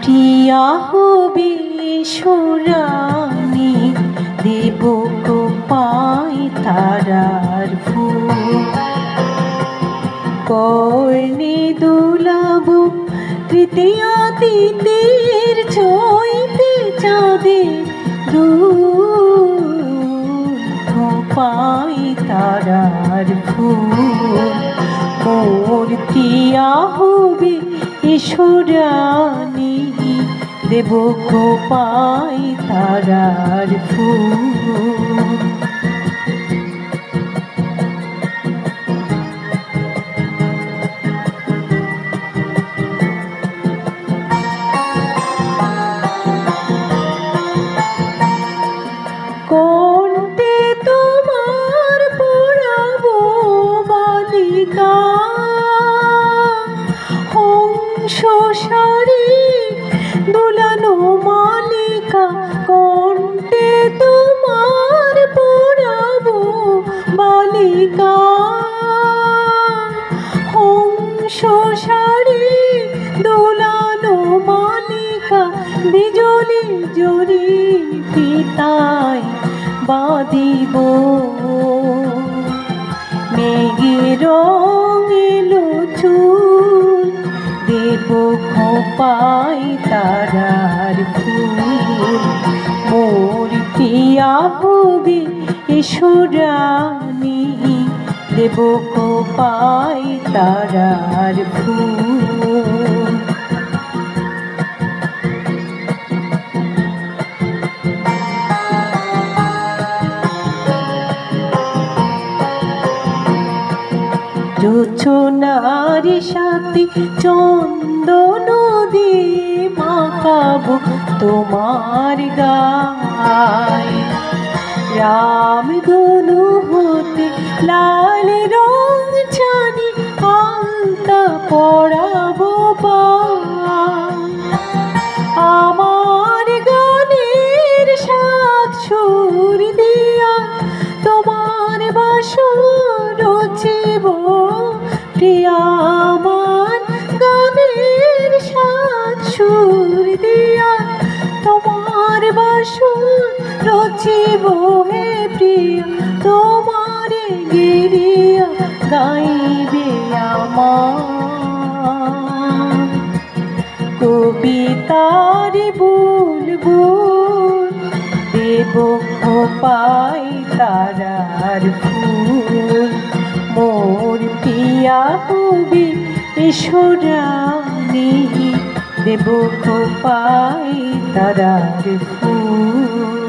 প্রিয়া হবে সোরানি দেব কোপায় তারার ফুল কর্ণে দোলাব তৃতীয়া তিথির চৈতে চাঁদে দুল কোপায় তারার ফুল মোর প্রিয়া হবে ঈশ্বরানি দেব কোপায় তারার ফুল কণ্ঠে তোমার পরাবো বালিকা হংস সারি দোলানো মালিকা কণ্ঠে তোমার পরাবো বালিকা হংস সারি দোলানো মালিকা বিজলি জরি পিতায় বাঁধিব মেঘের রঙিলো চুল দেব খোপায় তারার ফুল মোর প্রিয়া হবে ঈশ্বরানি দেব খোপায় তারার ফুল জোছনার সাথে চন্দন দিয়ে মাখাবো তোমার গায় রাম ধনু হতে লাল রং ছানি আলতা পরাবো আমার গানের সাত সুর দিয়া তোমার বাসর রচিব প্রিয়া আমার গানের সাত সুর দিয়া তোমার বাসর রচিব হে প্রিয়া তোমার গিরিয়া গাইবে আমার কবিতার বুলবুল দেব খোপায় তারার ফুল মোর প্রিয়া হবে ঈশ্বরানি দেব খোপায় তারার ফুল।